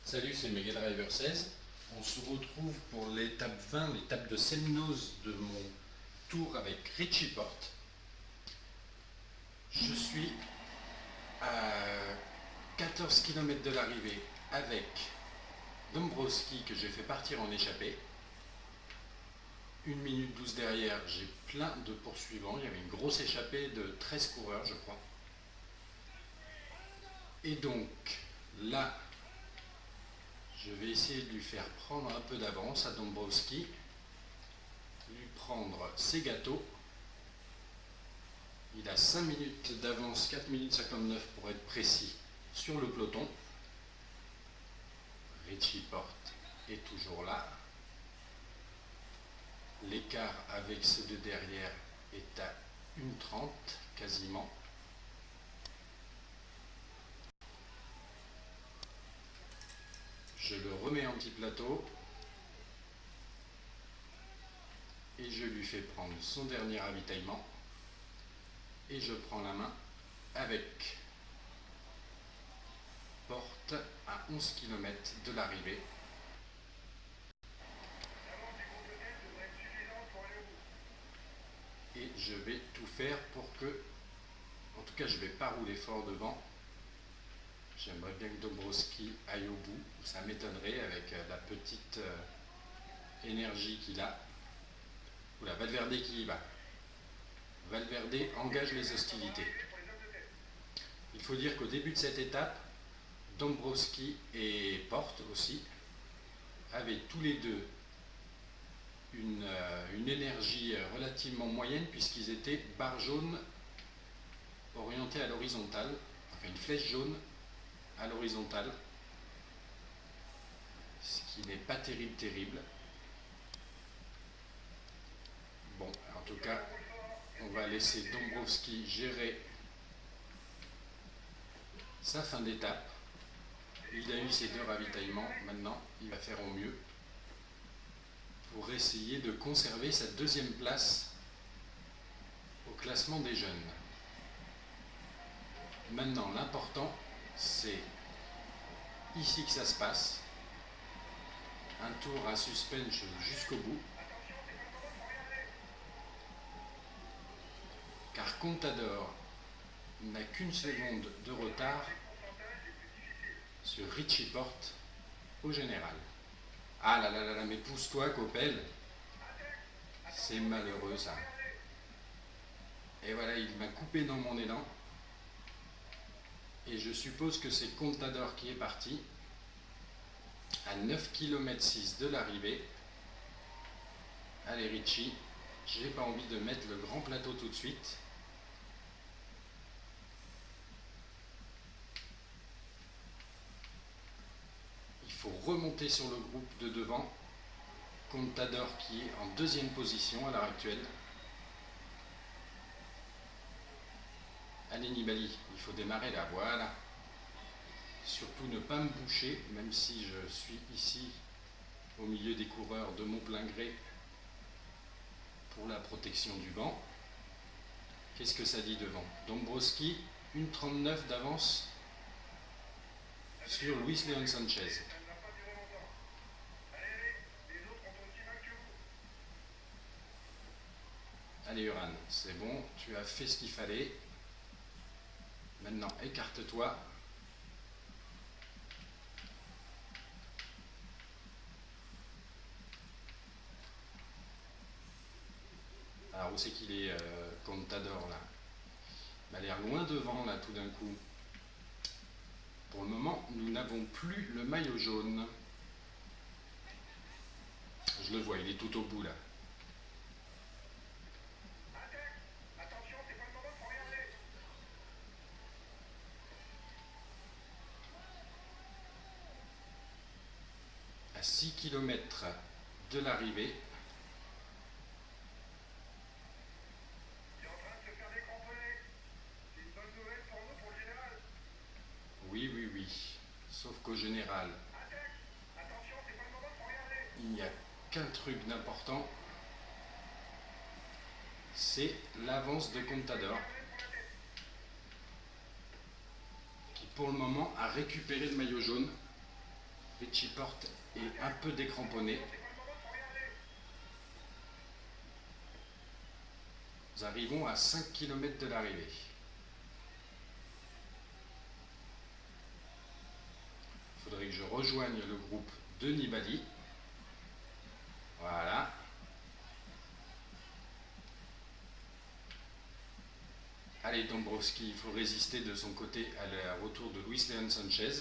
Salut, c'est Mega Driver 16. On se retrouve pour l'étape 20, l'étape de Semnoz de mon tour avec Richie Porte. Je suis à 14 km de l'arrivée avec Dombrowski que j'ai fait partir en échappée. 1 minute 12 derrière, j'ai plein de poursuivants. Il y avait une grosse échappée de 13 coureurs, je crois. Et donc, là, je vais essayer de lui faire prendre un peu d'avance à Dombrowski, lui prendre ses gâteaux. Il a 5 minutes d'avance, 4 minutes 59 pour être précis, sur le peloton. Richie Porte est toujours là. L'écart avec ceux de derrière est à 1,30 quasiment. Je le remets anti-plateau et je lui fais prendre son dernier ravitaillement et je prends la main avec Porte à 11 km de l'arrivée. Et je vais tout faire pour que, en tout cas je ne vais pas rouler fort devant. J'aimerais bien que Dombrowski aille au bout, ça m'étonnerait avec la petite énergie qu'il a. Oula, Valverde qui y va. Valverde engage les hostilités. Il faut dire qu'au début de cette étape, Dombrowski et Porte aussi avaient tous les deux une énergie relativement moyenne puisqu'ils étaient barre jaune orientée à l'horizontale, enfin une flèche jaune à l'horizontale, ce qui n'est pas terrible. Bon, en tout cas, on va laisser Dombrowski gérer sa fin d'étape. Il a eu ses 2 ravitaillements, maintenant il va faire au mieux pour essayer de conserver sa 2e place au classement des jeunes. Maintenant, l'important, c'est ici que ça se passe. Un tour à suspense jusqu'au bout. Car Contador n'a qu'1 seconde de retard sur Richie Porte au général. Ah là là là là, mais pousse-toi, Coppel. C'est malheureux ça. Et voilà, il m'a coupé dans mon élan. Et je suppose que c'est Contador qui est parti à 9 km 6 de l'arrivée. Allez Richie, j'ai pas envie de mettre le grand plateau tout de suite. Il faut remonter sur le groupe de devant. Contador qui est en 2e position à l'heure actuelle. Allez Nibali, il faut démarrer là, voilà. Surtout ne pas me boucher, même si je suis ici au milieu des coureurs de mon plein gré pour la protection du vent. Qu'est-ce que ça dit devant? Dombrowski, 1,39 d'avance sur Luis Leon Sanchez. Allez Uran, c'est bon, tu as fait ce qu'il fallait. Maintenant, écarte-toi. Alors, où c'est qu'il est, Contador, là? Il m'a l'air loin devant, là, tout d'un coup. Pour le moment, nous n'avons plus le maillot jaune. Je le vois, il est tout au bout, là. À 6 km de l'arrivée. Oui, oui, oui. Sauf qu'au général, il n'y a qu'un truc d'important, c'est l'avance de Contador, qui pour le moment a récupéré le maillot jaune. Richie Porte est un peu décramponné. Nous arrivons à 5 km de l'arrivée. Il faudrait que je rejoigne le groupe de Nibali. Voilà. Allez, Dombrowski, il faut résister de son côté à retour de Luis Leon Sanchez.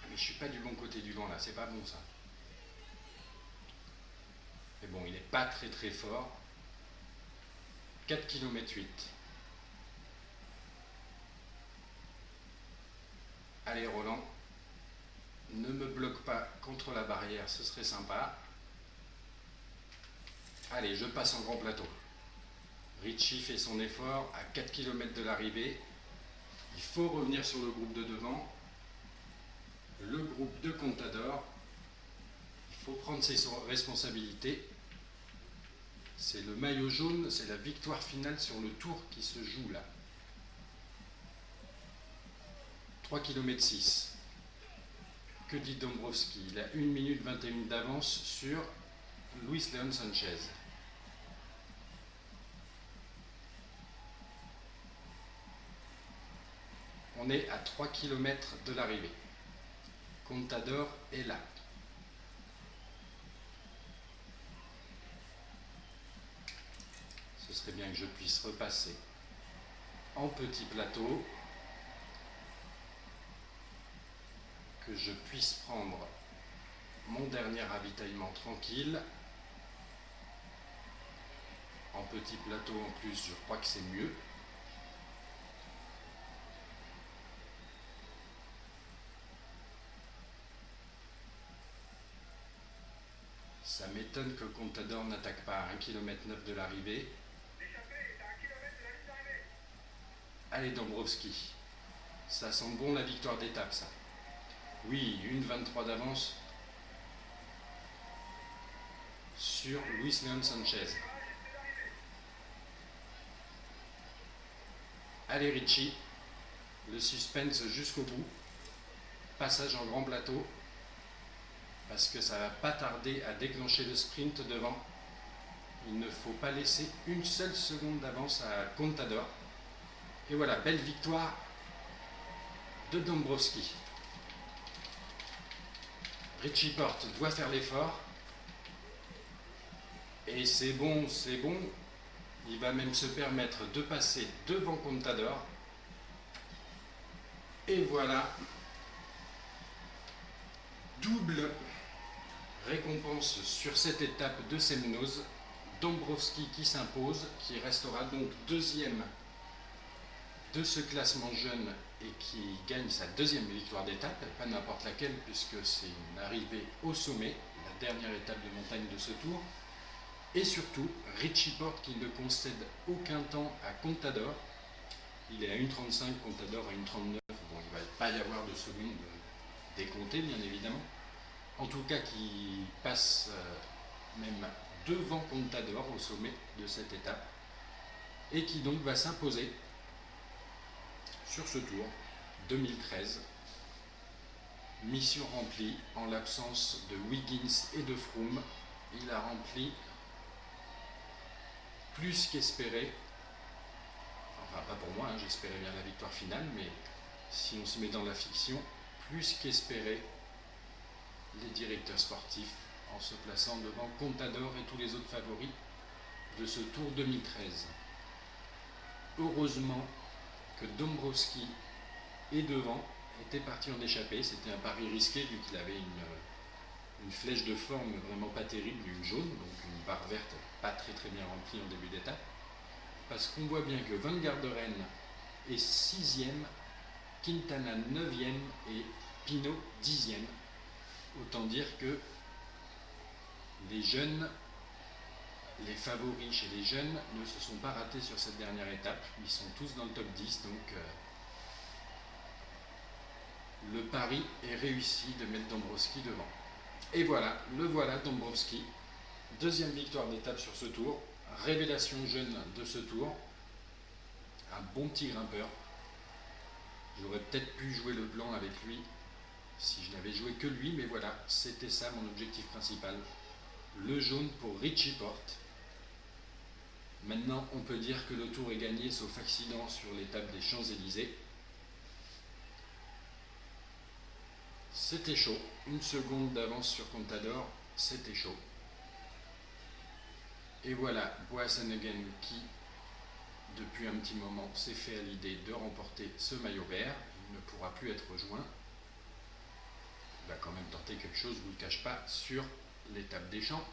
Mais je suis pas du bon côté du vent là, c'est pas bon ça. Mais bon, il n'est pas très très fort. 4 km 8. Allez Roland, ne me bloque pas contre la barrière, ce serait sympa. Allez, je passe en grand plateau. Richie fait son effort à 4 km de l'arrivée. Il faut revenir sur le groupe de devant. Le groupe de Contador. Il faut prendre ses responsabilités. C'est le maillot jaune, c'est la victoire finale sur le tour qui se joue là. 3 km 6. Que dit Dombrowski? Il a 1 minute 21 d'avance sur Luis Leon Sanchez. On est à 3 km de l'arrivée. Contador est là. Ce serait bien que je puisse repasser en petit plateau, que je puisse prendre mon dernier ravitaillement tranquille. En petit plateau en plus, je crois que c'est mieux. Ça m'étonne que Contador n'attaque pas à 1 km 9 de l'arrivée. Allez Dombrowski, ça sent bon la victoire d'étape ça. Oui, 1,23 d'avance sur Luis Leon Sanchez. Allez Richie, le suspense jusqu'au bout. Passage en grand plateau, parce que ça va pas tarder à déclencher le sprint devant. Il ne faut pas laisser une seule seconde d'avance à Contador. Et voilà, belle victoire de Dombrowski. Richie Porte doit faire l'effort. Et c'est bon, c'est bon. Il va même se permettre de passer devant Contador. Et voilà. Double récompense sur cette étape de Semnoz. Dombrowski qui s'impose, qui restera donc deuxième de ce classement jeune et qui gagne sa deuxième victoire d'étape, pas n'importe laquelle puisque c'est une arrivée au sommet, la dernière étape de montagne de ce tour. Et surtout, Richie Porte qui ne concède aucun temps à Contador. Il est à 1,35, Contador à 1,39. Bon, il ne va pas y avoir de seconde décomptée, bien évidemment. En tout cas, qui passe même devant Contador au sommet de cette étape. Et qui donc va s'imposer sur ce tour 2013. Mission remplie en l'absence de Wiggins et de Froome. Il a rempli plus qu'espéré, enfin pas pour moi, hein, j'espérais bien la victoire finale, mais si on se met dans la fiction, plus qu'espéré les directeurs sportifs en se plaçant devant Contador et tous les autres favoris de ce Tour 2013. Heureusement que Dombrowski est devant, était parti en échappée, c'était un pari risqué vu qu'il avait une flèche de forme vraiment pas terrible, une jaune, donc une barre verte pas très bien remplie en début d'étape, parce qu'on voit bien que Van Garderen est 6e, Quintana 9e et Pinot 10e. Autant dire que les jeunes, les favoris chez les jeunes ne se sont pas ratés sur cette dernière étape, ils sont tous dans le top 10, donc le pari est réussi de mettre Dombrowski devant. Et voilà, le voilà Dombrowski, deuxième victoire d'étape sur ce tour, révélation jeune de ce tour, un bon petit grimpeur. J'aurais peut-être pu jouer le blanc avec lui, si je n'avais joué que lui, mais voilà, c'était ça mon objectif principal. Le jaune pour Richie Porte. Maintenant, on peut dire que le tour est gagné, sauf accident sur l'étape des Champs-Élysées. C'était chaud, une seconde d'avance sur Contador, c'était chaud. Et voilà, Boasson-Hagen qui, depuis un petit moment, s'est fait à l'idée de remporter ce maillot vert. Il ne pourra plus être rejoint. Il va quand même tenter quelque chose, je ne vous le cache pas, sur l'étape des Champs.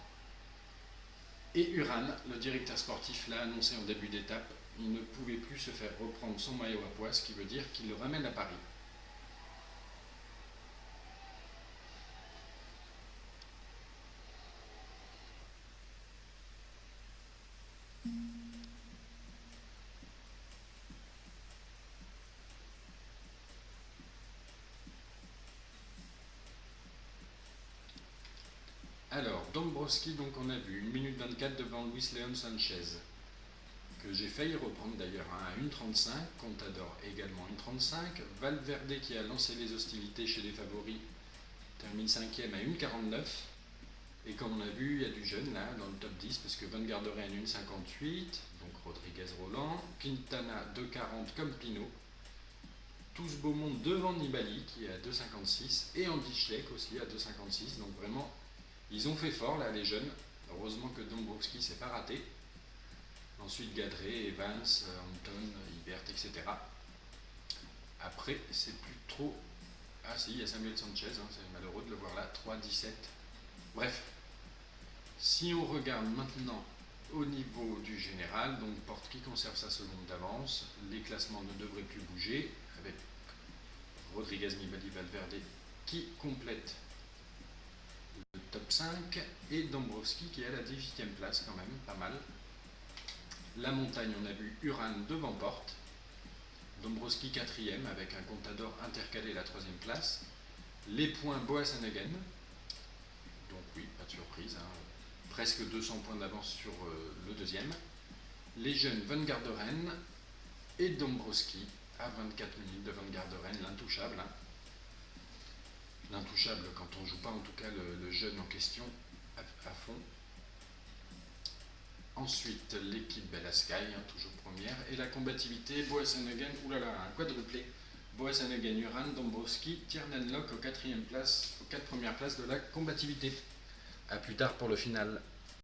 Et Uran, le directeur sportif, l'a annoncé en début d'étape, il ne pouvait plus se faire reprendre son maillot à pois, ce qui veut dire qu'il le ramène à Paris. Alors, Dombrowski, donc on a vu 1 minute 24 devant Luis Leon Sanchez, que j'ai failli reprendre d'ailleurs à 1,35, Contador également 1,35, Valverde qui a lancé les hostilités chez les favoris, termine 5e à 1,49, et comme on a vu, il y a du jeune là dans le top 10, parce que Van Garderen 1,58, donc Rodriguez Roland, Quintana 2,40 comme Pinot, tout ce beau monde devant Nibali qui est à 2,56, et Andy Schleck aussi à 2,56, donc vraiment ils ont fait fort là les jeunes, heureusement que Dombrowski s'est pas raté. Ensuite Gadret, Evans, Hampton, Ibert, etc. Après c'est plus trop... Ah si, il y a Samuel Sanchez, hein, c'est malheureux de le voir là, 3,17. Bref, si on regarde maintenant au niveau du général, donc Porte qui conserve sa seconde d'avance, les classements ne devraient plus bouger, avec Rodriguez, Nibali, Valverde qui complète le top 5, et Dombrowski qui est à la 18e place quand même, pas mal. La montagne, on a vu Uran devant Porte, Dombrowski 4e avec un Contador intercalé la 3e place. Les points Boasson-Hagen, donc oui, pas de surprise, hein, presque 200 points d'avance sur le deuxième. Les jeunes Van Garderen et Dombrowski à 24 minutes de Van Garderen, l'intouchable. Hein. L'intouchable quand on ne joue pas en tout cas le jeune en question à fond. Ensuite, l'équipe Bella Sky, hein, toujours première, et la combativité, Boasson-Hagen, oulala, un quadruplé. Boasson-Hagen, Uran, Dombrowski, Tiernan Lok aux 4e place, aux 4 premières places de la combativité. A plus tard pour le final.